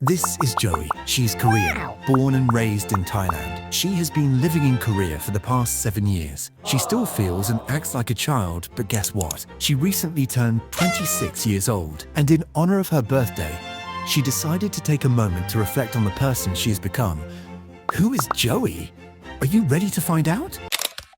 This is Joey. She's Korean, born and raised in Thailand. She has been living in Korea for the past 7 years. She still feels and acts like a child, but guess what? She recently turned 26 years old, and in honor of her birthday, she decided to take a moment to reflect on the person she has become. Who is Joey? Are you ready to find out?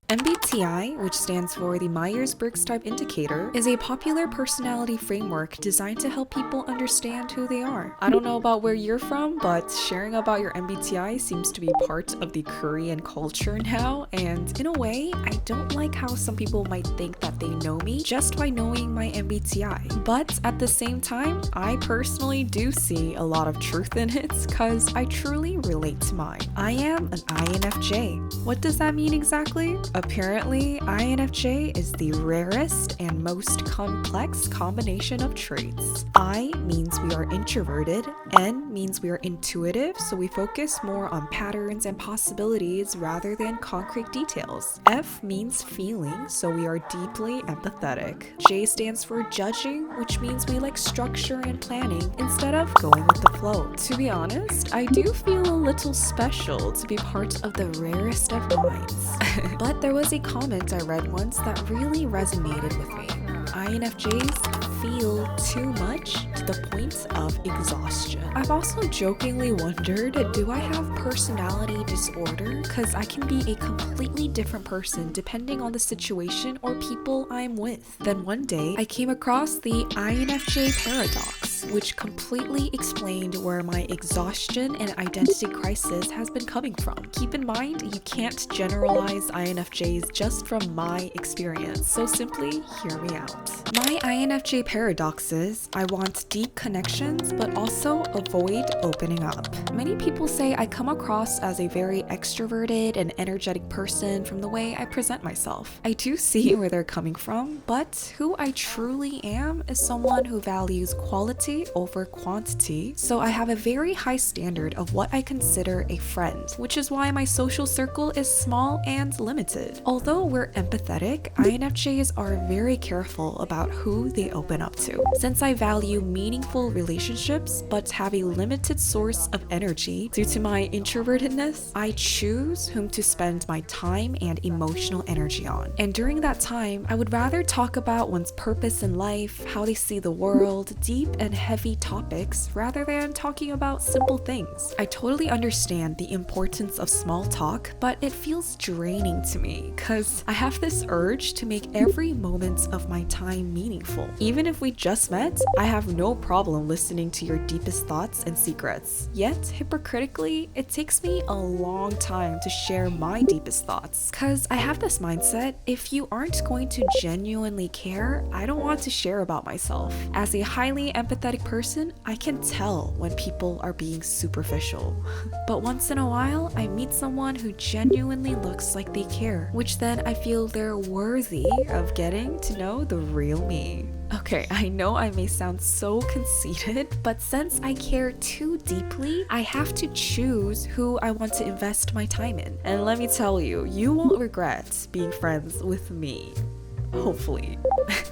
MBTI, which stands for the Myers-Briggs Type Indicator, is a popular personality framework designed to help people understand who they are. I don't know about where you're from, but sharing about your MBTI seems to be part of the Korean culture now, and in a way, I don't like how some people might think that they know me just by knowing my MBTI. But at the same time, I personally do see a lot of truth in it because I truly relate to mine. I am an INFJ. What does that mean exactly? Apparently, INFJ is the rarest and most complex combination of traits. I means we are introverted, N means we are intuitive, so we focus more on patterns and possibilities rather than concrete details. F means feeling, so we are deeply empathetic. J stands for judging, which means we like structure and planning instead of going with the flow. To be honest, I do feel a little special to be part of the rarest of minds. But there was a comment I read once that really resonated with me. INFJs feel too much to the point of exhaustion. I've also jokingly wondered, do I have personality disorder? Because I can be a completely different person depending on the situation or people I'm with. Then one day, I came across the INFJ paradox, which completely explained where my exhaustion and identity crisis has been coming from. Keep in mind, you can't generalize INFJs just from my experience, so simply hear me out. My INFJ paradox is I want deep connections, but also avoid opening up. Many people say I come across as a very extroverted and energetic person from the way I present myself. I do see where they're coming from, but who I truly am is someone who values quality over quantity, so I have a very high standard of what I consider a friend, which is why my social circle is small and limited. Although we're empathetic, INFJs are very careful about who they open up to. Since I value meaningful relationships but have a limited source of energy due to my introvertedness, I choose whom to spend my time and emotional energy on. And during that time, I would rather talk about one's purpose in life, how they see the world, deep and heavy topics, rather than talking about simple things. I totally understand the importance of small talk, but it feels draining to me because I have this urge to make every moment of my time meaningful. Even if we just met, I have no problem listening to your deepest thoughts and secrets. Yet, hypocritically, it takes me a long time to share my deepest thoughts because I have this mindset, if you aren't going to genuinely care, I don't want to share about myself. As a highly empathetic person, I can tell when people are being superficial. But once in a while, I meet someone who genuinely looks like they care, which then I feel they're worthy of getting to know the real me. Okay, I know I may sound so conceited, but since I care too deeply, I have to choose who I want to invest my time in. And let me tell you, you won't regret being friends with me. Hopefully.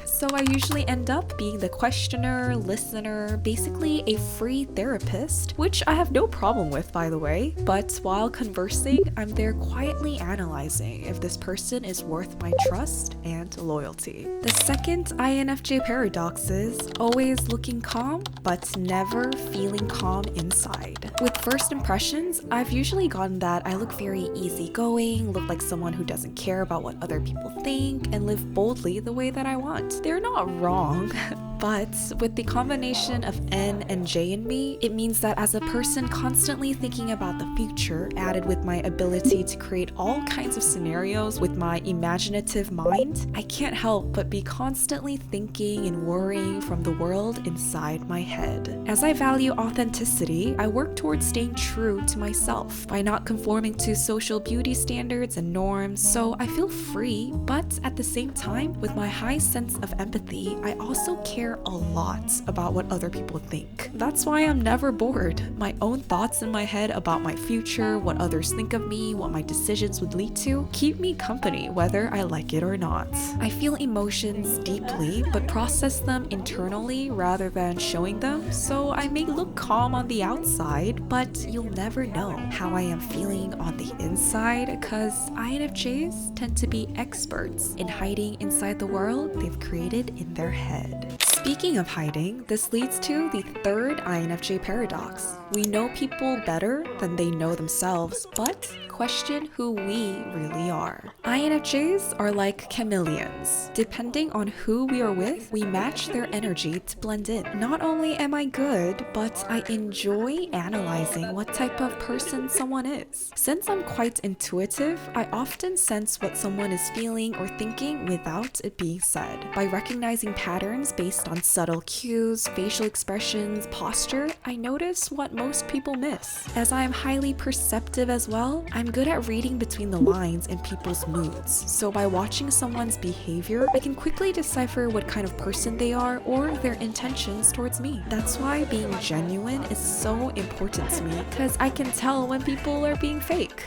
So I usually end up being the questioner, listener, basically a free therapist, which I have no problem with, by the way. But while conversing, I'm there quietly analyzing if this person is worth my trust and loyalty. The second INFJ paradox is always looking calm, but never feeling calm inside. With first impressions, I've usually gotten that I look very easygoing, look like someone who doesn't care about what other people think, and live boldly the way that I want. They're not wrong, but with the combination of N and J in me, it means that as a person constantly thinking about the future, added with my ability to create all kinds of scenarios with my imaginative mind, I can't help but be constantly thinking and worrying from the world inside my head. As I value authenticity, I work towards staying true to myself by not conforming to social beauty standards and norms, so I feel free, but at the same time, with my high sense of empathy, I also care care a lot about what other people think. That's why I'm never bored. My own thoughts in my head about my future, what others think of me, what my decisions would lead to, keep me company whether I like it or not. I feel emotions deeply, but process them internally rather than showing them, so I may look calm on the outside, but you'll never know how I am feeling on the inside, because INFJs tend to be experts in hiding inside the world they've created in their head. Speaking of hiding, this leads to the third INFJ paradox. We know people better than they know themselves, but question who we really are. INFJs are like chameleons. Depending on who we are with, we match their energy to blend in. Not only am I good, but I enjoy analyzing what type of person someone is. Since I'm quite intuitive, I often sense what someone is feeling or thinking without it being said. By recognizing patterns based on subtle cues, facial expressions, posture, I notice what most people miss. As I am highly perceptive as well, I'm good at reading between the lines in people's moods. So by watching someone's behavior, I can quickly decipher what kind of person they are or their intentions towards me. That's why being genuine is so important to me, because I can tell when people are being fake.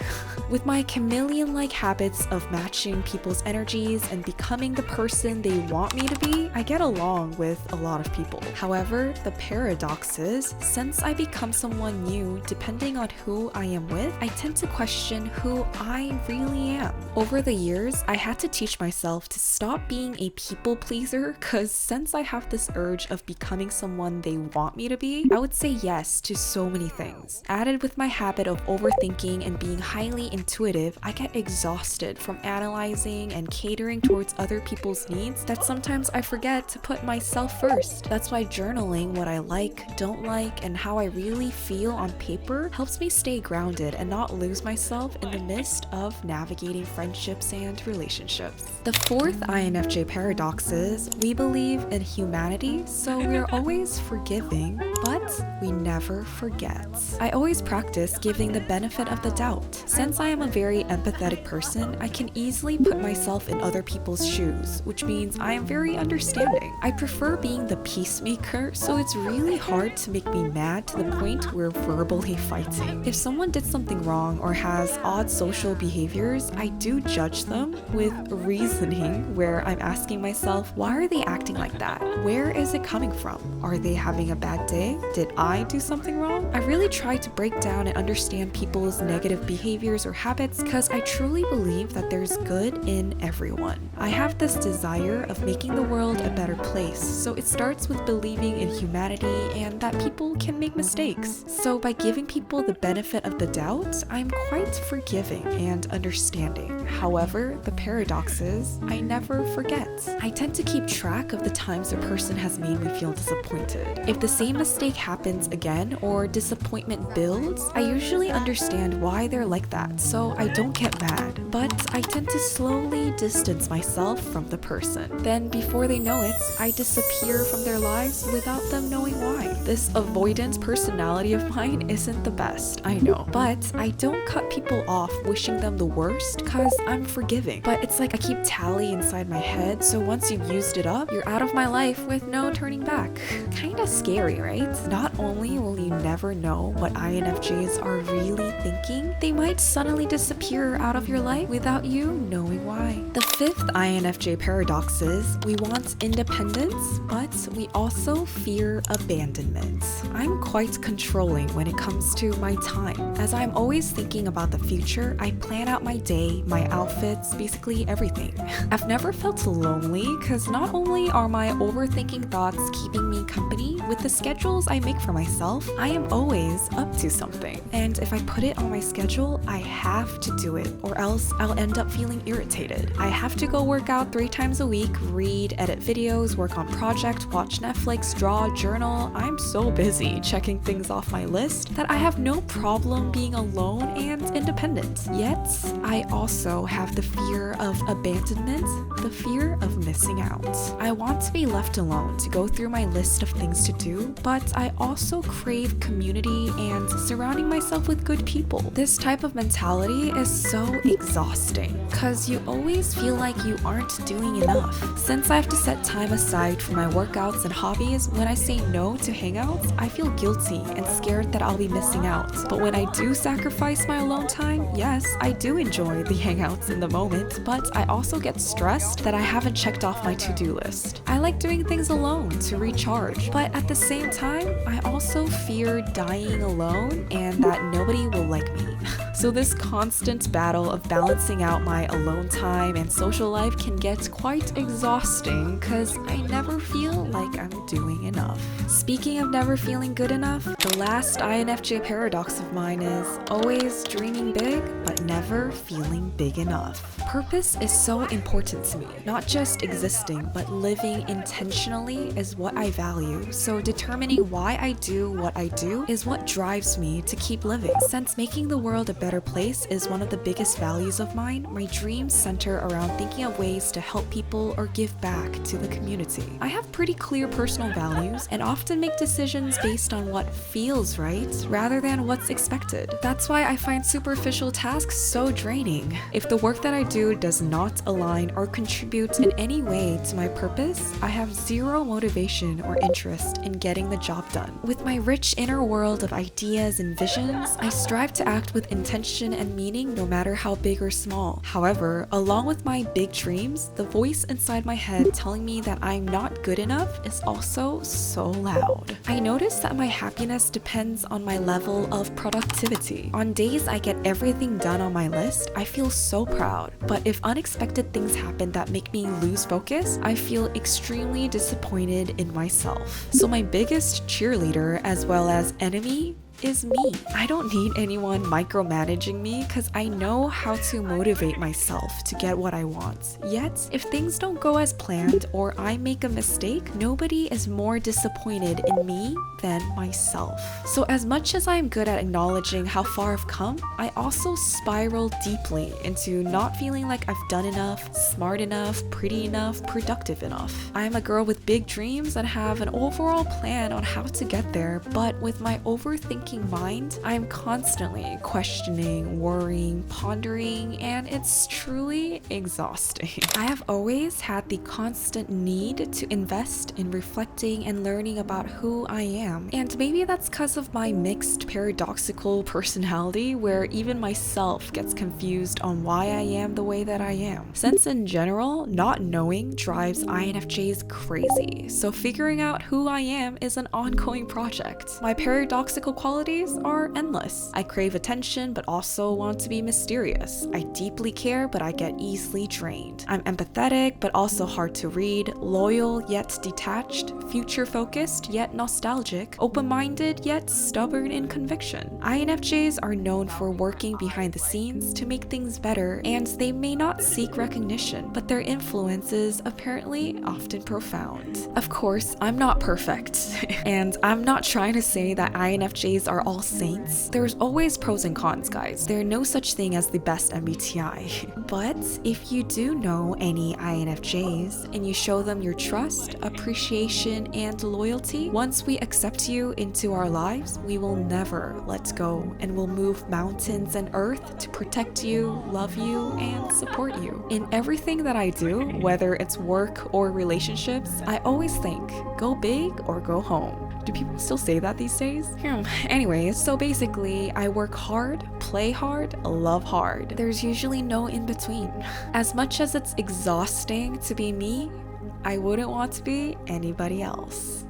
With my chameleon-like habits of matching people's energies and becoming the person they want me to be, I get along with a lot of people. However, the paradox is, since I become someone new depending on who I am with, I tend to question who I really am. Over the years, I had to teach myself to stop being a people pleaser, because since I have this urge of becoming someone they want me to be, I would say yes to so many things. Added with my habit of overthinking and being highly intuitive, I get exhausted from analyzing and catering towards other people's needs that sometimes I forget to put myself first. That's why journaling what I like, don't like, and how I really feel on paper helps me stay grounded and not lose myself in the midst of navigating friendships and relationships. The fourth INFJ paradox is, we believe in humanity, so we're always forgiving, but we never forget. I always practice giving the benefit of the doubt. Since I am a very empathetic person, I can easily put myself in other people's shoes, which means I am very understanding. I prefer being the peacemaker, so it's really hard to make me mad to the point where verbally fighting. If someone did something wrong or has odd social behaviors, I do judge them with reasoning, where I'm asking myself, why are they acting like that? Where is it coming from? Are they having a bad day? Did I do something wrong? I really try to break down and understand people's negative behaviors or habits, because I truly believe that there's good in everyone. I have this desire of making the world a better place, so it starts with believing in humanity and that people can make mistakes. So by giving people the benefit of the doubt, I'm quite forgiving and understanding. However, the paradox is, I never forget. I tend to keep track of the times a person has made me feel disappointed. If the same mistake happens again or disappointment builds, I usually understand why they're like that, so I don't get mad. But I tend to slowly distance myself from the person. Then before they know it, I disappear from their lives without them knowing why. This avoidant personality of mine isn't the best, I know. But I don't cut people off wishing them the worst, because I'm forgiving. But it's like I keep tally inside my head, so once you've used it up, you're out of my life with no turning back. Kinda scary, right? Not only will you never know what INFJs are really thinking, they might suddenly disappear out of your life without you knowing why. The fifth INFJ paradox is, we want independence, but we also fear abandonment. I'm quite controlling when it comes to my time. As I'm always thinking about the future, I plan out my day, my outfits, basically everything. I've never felt lonely, because not only are my overthinking thoughts keeping me company, with the schedules I make for myself, I am always up to something. And if I put it on my schedule, I have to do it, or else I'll end up feeling irritated. I have to go work out 3 times a week, read, edit videos, work on project, watch Netflix, draw, journal. I'm so busy checking things off my list that I have no problem being alone and independent. Yet, I also have the fear of abandonment, the fear of missing out. I want to be left alone to go through my list of things to do, but I also crave community and surrounding myself with good people. This type of mentality is so exhausting because you always feel like you aren't doing enough. Since I have to set time aside for my workouts and hobbies, when I say no to hangouts, I feel guilty and scared that I'll be missing out. But when I do sacrifice my alone time, yes, I do enjoy the hangouts in the moment, but I also get stressed that I haven't checked off my to-do list. I like doing things alone to recharge, but at the same time, I also fear dying alone and that nobody will like me. So this constant battle of balancing out my alone time and social life can get quite exhausting because I never feel like I'm doing enough. Speaking of never feeling good enough, the last INFJ paradox of mine is always dreaming big but never feeling big enough. Purpose is so important to me. Not just existing, but living intentionally is what I value. So determining why I do what I do is what drives me to keep living. Since making the world a better place is one of the biggest values of mine, my dreams center around thinking of ways to help people or give back to the community. I have pretty clear personal values and often make decisions based on what feels right rather than what's expected. That's why I find superficial tasks so draining. If the work that I do does not align or contribute in any way to my purpose, I have zero motivation or interest in getting the job done. With my rich inner world of ideas and visions, I strive to act with intention and meaning no matter how big or small. However, along with my big dreams, the voice inside my head telling me that I'm not good enough is also so loud. I notice that my happiness depends on my level of productivity. On days I get everything done on my list, I feel so proud. But if unexpected things happen that make me lose focus, I feel extremely disappointed in myself. So my biggest cheerleader as well as enemy is me. I don't need anyone micromanaging me because I know how to motivate myself to get what I want. Yet, if things don't go as planned or I make a mistake, nobody is more disappointed in me than myself. So as much as I'm good at acknowledging how far I've come, I also spiral deeply into not feeling like I've done enough, smart enough, pretty enough, productive enough. I'm a girl with big dreams and have an overall plan on how to get there, but with my overthinking mind, I'm constantly questioning, worrying, pondering, and it's truly exhausting. I have always had the constant need to invest in reflecting and learning about who I am. And maybe that's because of my mixed paradoxical personality where even myself gets confused on why I am the way that I am. Since in general, not knowing drives INFJs crazy. So figuring out who I am is an ongoing project. My paradoxical qualities are endless. I crave attention but also want to be mysterious. I deeply care but I get easily drained. I'm empathetic but also hard to read, loyal yet detached, future focused yet nostalgic, open-minded yet stubborn in conviction. INFJs are known for working behind the scenes to make things better, and they may not seek recognition, but their influence is apparently often profound. Of course, I'm not perfect, and I'm not trying to say that INFJs are all saints. There's always pros and cons, guys. There's no such thing as the best MBTI. But if you do know any INFJs and you show them your trust, appreciation, and loyalty, once we accept you into our lives, we will never let go and will move mountains and earth to protect you, love you, and support you. In everything that I do, whether it's work or relationships, I always think, go big or go home. Do people still say that these days? Anyways, so basically, I work hard, play hard, love hard. There's usually no in between. As much as it's exhausting to be me, I wouldn't want to be anybody else.